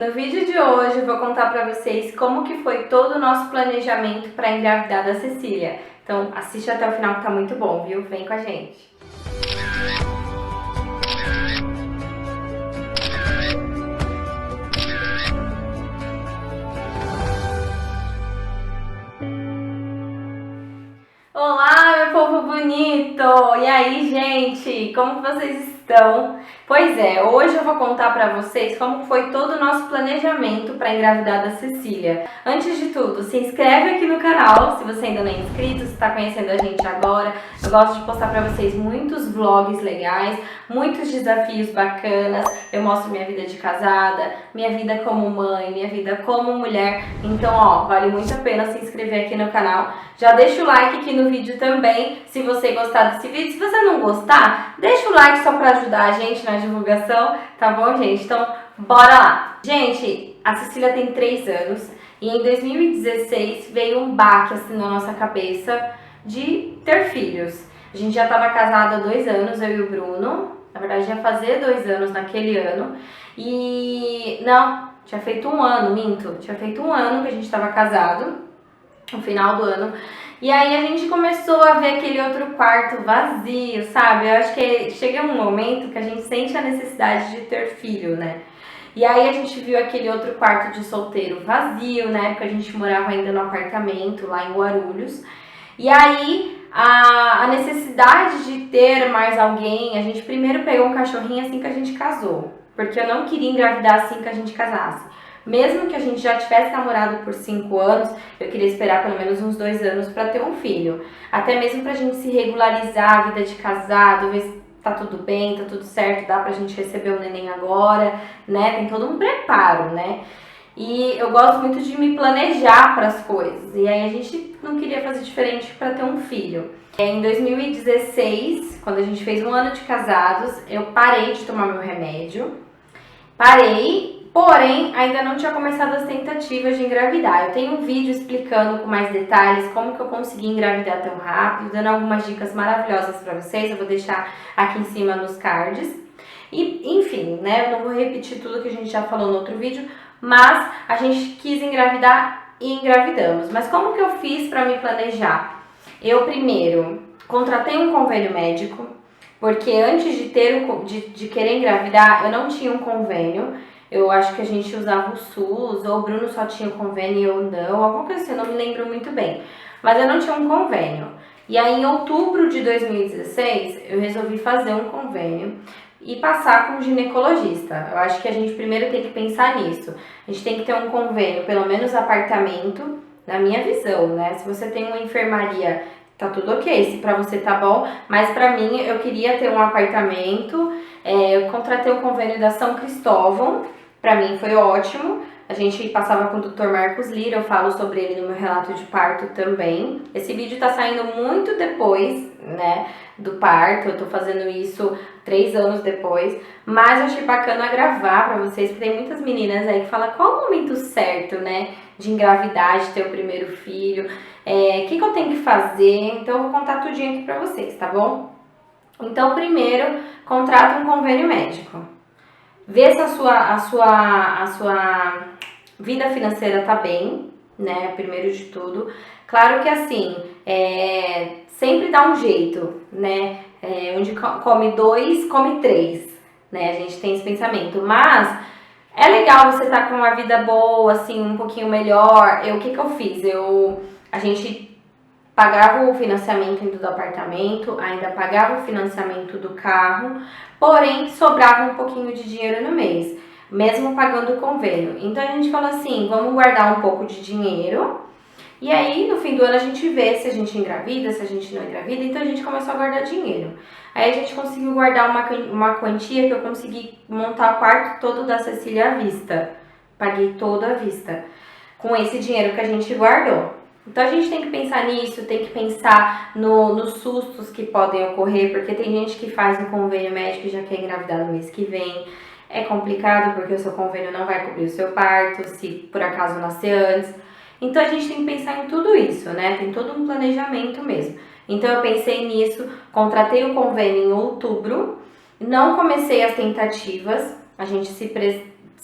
No vídeo de hoje eu vou contar para vocês como que foi todo o nosso planejamento para engravidar da Cecília. Então assiste até o final que tá muito bom, viu? Vem com a gente! Olá, meu povo bonito! E aí, gente? Como vocês estão? Pois é, hoje eu vou contar pra vocês como foi todo o nosso planejamento para engravidar da Cecília. Antes de tudo, se inscreve aqui no canal se você ainda não é inscrito, se está conhecendo a gente agora. Eu gosto de postar pra vocês muitos vlogs legais, muitos desafios bacanas. Eu mostro minha vida de casada, minha vida como mãe, minha vida como mulher. Então, ó, vale muito a pena se inscrever aqui no canal. Já deixa o like aqui no vídeo também, se você gostar desse vídeo. Se você não gostar, deixa o like só pra ajudar a gente na divulgação, tá bom, gente? Então, bora lá! Gente, a Cecília tem 3 anos e em 2016 veio um baque assim na nossa cabeça de ter filhos. A gente já estava casada há 2 anos, eu e o Bruno. Na verdade, ia fazer 2 anos naquele ano. E não, tinha feito 1 ano, minto. Tinha feito 1 ano que a gente estava casado, no final do ano. E aí a gente começou a ver aquele outro quarto vazio, sabe? Eu acho que chega um momento que a gente sente a necessidade de ter filho, né? E aí a gente viu aquele outro quarto de solteiro vazio, na época a gente morava ainda no apartamento lá em Guarulhos. E aí a necessidade de ter mais alguém, a gente primeiro pegou um cachorrinho assim que a gente casou, porque eu não queria engravidar assim que a gente casasse. Mesmo que a gente já tivesse namorado por 5 anos, eu queria esperar pelo menos uns 2 anos para ter um filho. Até mesmo pra gente se regularizar a vida de casado, ver se tá tudo bem, tá tudo certo, dá pra gente receber o neném agora, né? Tem todo um preparo, né? E eu gosto muito de me planejar para as coisas. E aí a gente não queria fazer diferente para ter um filho. Em 2016, quando a gente fez 1 ano de casados, eu parei de tomar meu remédio. Porém, ainda não tinha começado as tentativas de engravidar. Eu tenho um vídeo explicando com mais detalhes como que eu consegui engravidar tão rápido, dando algumas dicas maravilhosas para vocês. Eu vou deixar aqui em cima nos cards. E, enfim, né, eu não vou repetir tudo que a gente já falou no outro vídeo, mas a gente quis engravidar e engravidamos. Mas como que eu fiz para me planejar? Eu primeiro contratei um convênio médico, porque antes de querer engravidar, eu não tinha um convênio. Eu acho que a gente usava o SUS, ou o Bruno só tinha o convênio e eu não, alguma coisa assim, eu não me lembro muito bem. Mas eu não tinha um convênio. E aí, em outubro de 2016, eu resolvi fazer um convênio e passar com um ginecologista. Eu acho que a gente primeiro tem que pensar nisso. A gente tem que ter um convênio, pelo menos apartamento, na minha visão, né? Se você tem uma enfermaria, tá tudo ok, se pra você tá bom, mas pra mim, eu queria ter um apartamento. Eu contratei o convênio da São Cristóvão. Pra mim foi ótimo. A gente passava com o Dr. Marcos Lira, eu falo sobre ele no meu relato de parto também. Esse vídeo tá saindo muito depois, né, do parto. Eu tô fazendo isso 3 anos depois. Mas eu achei bacana gravar pra vocês, porque tem muitas meninas aí que falam qual o momento certo, né, de engravidar, de ter o primeiro filho. O que eu tenho que fazer? Então eu vou contar tudinho aqui pra vocês, tá bom? Então, primeiro, contrata um convênio médico. Vê se a sua vida financeira tá bem, né? Primeiro de tudo. Claro que assim, sempre dá um jeito, né? Onde come 2, come 3, né? A gente tem esse pensamento. Mas é legal você estar com uma vida boa, assim, um pouquinho melhor. O que eu fiz? A gente pagava o financiamento do apartamento, ainda pagava o financiamento do carro, porém sobrava um pouquinho de dinheiro no mês, mesmo pagando o convênio. Então a gente falou assim, vamos guardar um pouco de dinheiro, e aí no fim do ano a gente vê se a gente engravida, se a gente não engravida, então a gente começou a guardar dinheiro. Aí a gente conseguiu guardar uma quantia que eu consegui montar o quarto todo da Cecília à vista. Paguei todo à vista, com esse dinheiro que a gente guardou. Então a gente tem que pensar nisso, tem que pensar nos sustos que podem ocorrer, porque tem gente que faz um convênio médico e já quer engravidar no mês que vem. É complicado porque o seu convênio não vai cobrir o seu parto, se por acaso nascer antes. Então a gente tem que pensar em tudo isso, né? Tem todo um planejamento mesmo. Então eu pensei nisso, contratei o convênio em outubro, não comecei as tentativas, a gente se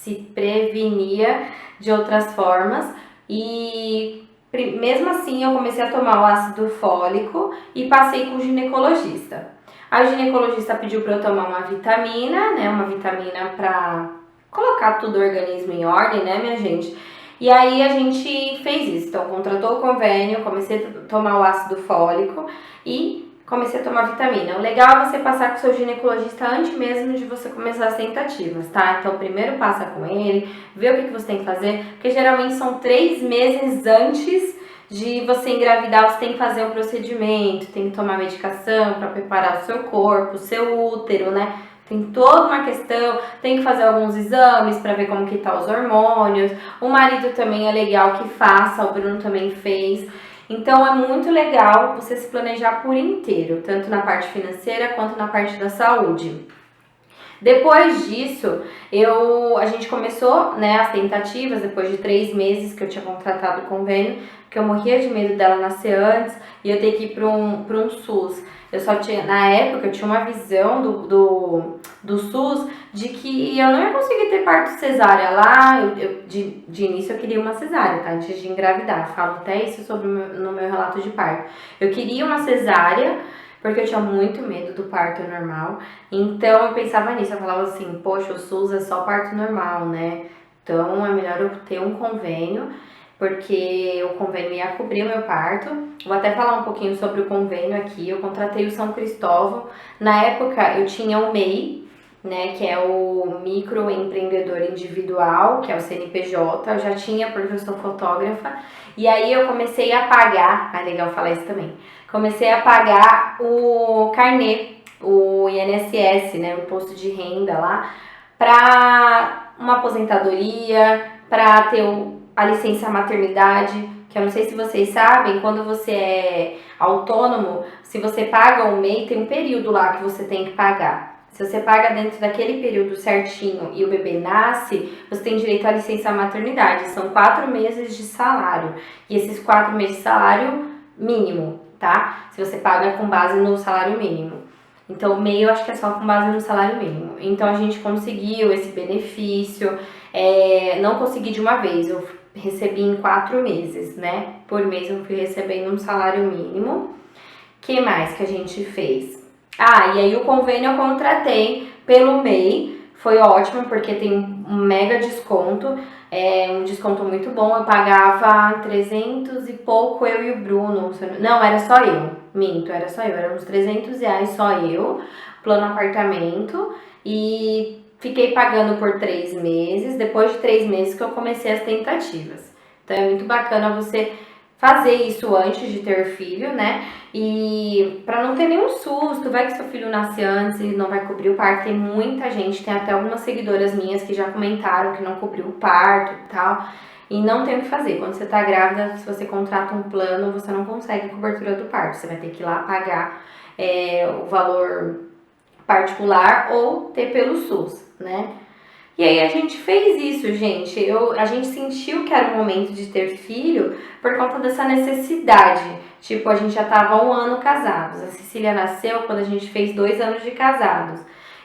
se prevenia de outras formas e mesmo assim eu comecei a tomar o ácido fólico e passei com o ginecologista. Aí o ginecologista pediu para eu tomar uma vitamina, né, uma vitamina para colocar tudo o organismo em ordem, né, minha gente? E aí a gente fez isso, então contratou o convênio, comecei a tomar o ácido fólico e comecei a tomar vitamina. O legal é você passar com o seu ginecologista antes mesmo de você começar as tentativas, tá? Então primeiro passa com ele, vê o que você tem que fazer, porque geralmente são 3 meses antes de você engravidar, você tem que fazer um procedimento, tem que tomar medicação para preparar o seu corpo, o seu útero, né? Tem toda uma questão, tem que fazer alguns exames para ver como que tá os hormônios. O marido também é legal que faça, o Bruno também fez. Então é muito legal você se planejar por inteiro, tanto na parte financeira quanto na parte da saúde. Depois disso, a gente começou, né, as tentativas, depois de 3 meses que eu tinha contratado o convênio, porque eu morria de medo dela nascer antes e eu ter que ir para um SUS. Eu só tinha, na época, eu tinha uma visão do SUS de que eu não ia conseguir ter parto cesárea lá. De início eu queria uma cesárea, tá? Antes de engravidar. Eu falo até isso no meu relato de parto. Eu queria uma cesárea porque eu tinha muito medo do parto normal. Então eu pensava nisso, eu falava assim, poxa, o SUS é só parto normal, né? Então é melhor eu ter um convênio, porque o convênio ia cobrir o meu parto. Vou até falar um pouquinho sobre o convênio aqui. Eu contratei o São Cristóvão. Na época eu tinha o MEI, né, que é o microempreendedor individual, que é o CNPJ. Eu já tinha porque eu sou fotógrafa. E aí eu comecei a pagar, é legal falar isso também. Comecei a pagar o carnê, o INSS, né, o imposto de renda lá, para uma aposentadoria, para ter a licença maternidade, que eu não sei se vocês sabem, quando você é autônomo, se você paga um MEI, tem um período lá que você tem que pagar. Se você paga dentro daquele período certinho e o bebê nasce, você tem direito à licença maternidade. São 4 meses de salário. E esses 4 meses de salário mínimo, tá? Se você paga com base no salário mínimo. Então, o MEI eu acho que é só com base no salário mínimo. Então, a gente conseguiu esse benefício. Não consegui de uma vez, eu recebi em 4 meses, né? Por mês eu fui recebendo um salário mínimo. Que mais que a gente fez? E aí o convênio eu contratei pelo MEI, foi ótimo porque tem um mega desconto, um desconto muito bom. Eu pagava 300 e pouco, eu e o Bruno. Não, era só eu, minto, era só eu, era uns 300 reais só eu, plano apartamento, e fiquei pagando por 3 meses, depois de 3 meses que eu comecei as tentativas. Então é muito bacana você fazer isso antes de ter filho, né? E para não ter nenhum susto, vai que seu filho nasce antes e não vai cobrir o parto. Tem muita gente, tem até algumas seguidoras minhas que já comentaram que não cobriu o parto e tal. E não tem o que fazer. Quando você tá grávida, se você contrata um plano, você não consegue a cobertura do parto. Você vai ter que ir lá pagar o valor particular ou ter pelo SUS, né? E aí a gente fez isso, gente. A gente sentiu que era o momento de ter filho por conta dessa necessidade. Tipo, a gente já tava 1 ano casados. A Cecília nasceu quando a gente fez 2 anos de casados.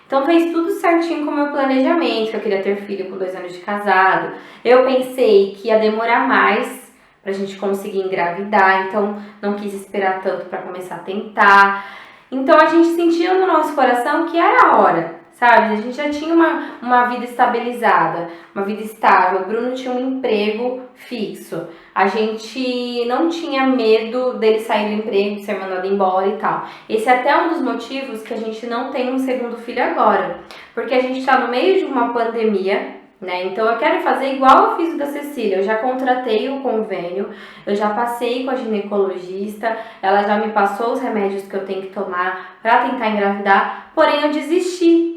Então fez tudo certinho com o meu planejamento, que eu queria ter filho com 2 anos de casado. Eu pensei que ia demorar mais pra gente conseguir engravidar, então não quis esperar tanto pra começar a tentar. Então a gente sentiu no nosso coração que era a hora, sabe? A gente já tinha uma vida estabilizada, uma vida estável. O Bruno tinha um emprego fixo. A gente não tinha medo dele sair do emprego, de ser mandado embora e tal. Esse é até um dos motivos que a gente não tem um segundo filho agora. Porque a gente tá no meio de uma pandemia, né? Então eu quero fazer igual eu fiz o da Cecília. Eu já contratei o convênio, eu já passei com a ginecologista, ela já me passou os remédios que eu tenho que tomar para tentar engravidar, porém eu desisti.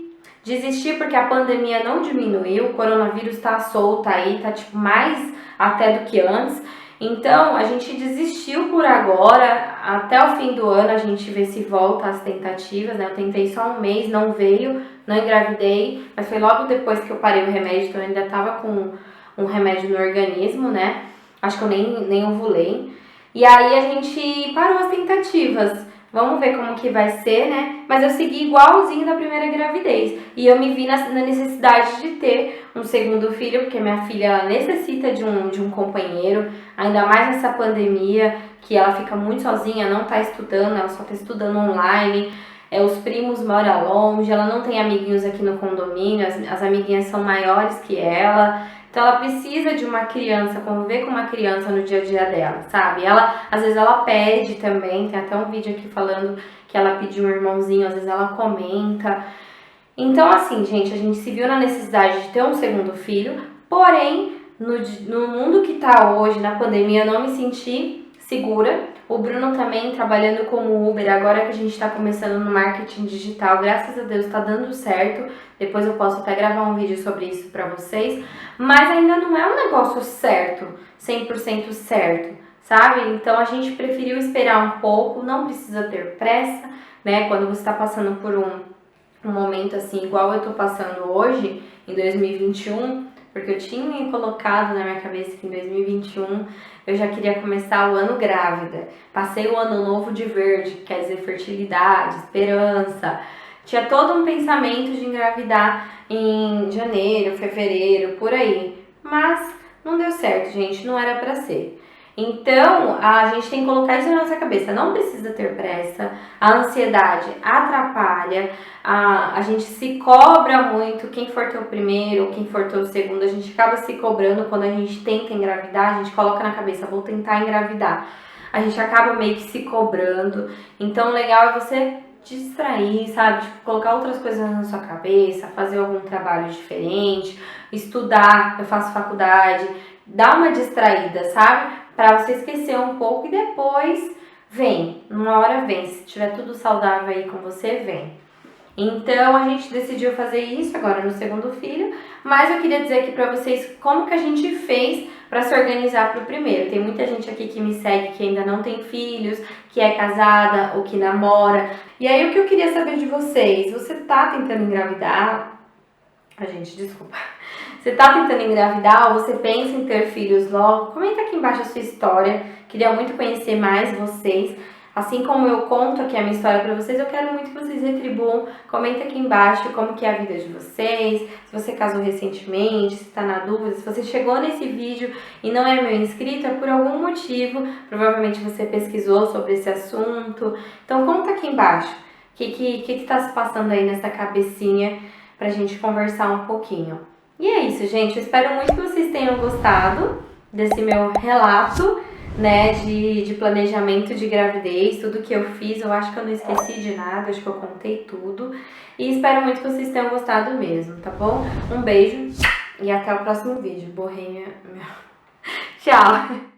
Desisti porque a pandemia não diminuiu, o coronavírus tá solto aí, tá tipo mais até do que antes. Então a gente desistiu por agora, até o fim do ano a gente vê se volta às tentativas, né? Eu tentei só 1 mês, não veio, não engravidei, mas foi logo depois que eu parei o remédio, então eu ainda tava com um remédio no organismo, né? Acho que eu nem ovulei. E aí a gente parou as tentativas. Vamos ver como que vai ser, né? Mas eu segui igualzinho da primeira gravidez. E eu me vi na necessidade de ter um segundo filho, porque minha filha, ela necessita de um companheiro, ainda mais nessa pandemia, que ela fica muito sozinha, não tá estudando, ela só tá estudando online. Os primos moram longe, ela não tem amiguinhos aqui no condomínio, as amiguinhas são maiores que ela. Então ela precisa de uma criança, conviver com uma criança no dia a dia dela, sabe? Às vezes ela pede também, tem até um vídeo aqui falando que ela pediu um irmãozinho, às vezes ela comenta. Então assim, gente, a gente se viu na necessidade de ter um segundo filho, porém, no mundo que tá hoje, na pandemia, eu não me senti segura. O Bruno também trabalhando como Uber, agora que a gente está começando no marketing digital, graças a Deus está dando certo. Depois eu posso até gravar um vídeo sobre isso para vocês, mas ainda não é um negócio certo, 100% certo, sabe? Então a gente preferiu esperar um pouco, não precisa ter pressa, né? Quando você está passando por um momento assim, igual eu tô passando hoje, em 2021, porque eu tinha colocado na minha cabeça que em 2021 eu já queria começar o ano grávida. Passei o ano novo de verde, que quer dizer fertilidade, esperança. Tinha todo um pensamento de engravidar em janeiro, fevereiro, por aí. Mas não deu certo, gente, não era pra ser. Então, a gente tem que colocar isso na nossa cabeça. Não precisa ter pressa. A ansiedade atrapalha. A gente se cobra muito. Quem for ter o primeiro ou quem for ter o segundo, a gente acaba se cobrando quando a gente tenta engravidar. A gente coloca na cabeça, vou tentar engravidar. A gente acaba meio que se cobrando. Então, o legal é você distrair, sabe? Tipo, colocar outras coisas na sua cabeça, fazer algum trabalho diferente, estudar. Eu faço faculdade. Dá uma distraída, sabe? Pra você esquecer um pouco e depois vem. Uma hora vem. Se tiver tudo saudável aí com você, vem. Então a gente decidiu fazer isso agora no segundo filho, mas eu queria dizer aqui pra vocês como que a gente fez pra se organizar pro primeiro. Tem muita gente aqui que me segue que ainda não tem filhos, que é casada ou que namora. E aí o que eu queria saber de vocês? Você tá tentando engravidar? Gente, desculpa. Você tá tentando engravidar ou você pensa em ter filhos logo? Comenta aqui embaixo a sua história. Queria muito conhecer mais vocês. Assim como eu conto aqui a minha história pra vocês, eu quero muito que vocês retribuam. Comenta aqui embaixo como que é a vida de vocês, se você casou recentemente, se tá na dúvida, se você chegou nesse vídeo e não é meu inscrito, é por algum motivo. Provavelmente você pesquisou sobre esse assunto. Então conta aqui embaixo o que tá se passando aí nessa cabecinha pra gente conversar um pouquinho. E é isso, gente. Eu espero muito que vocês tenham gostado desse meu relato, né, de planejamento de gravidez, tudo que eu fiz. Eu acho que eu não esqueci de nada, acho que eu contei tudo. E espero muito que vocês tenham gostado mesmo, tá bom? Um beijo e até o próximo vídeo. Borrei minha... Tchau!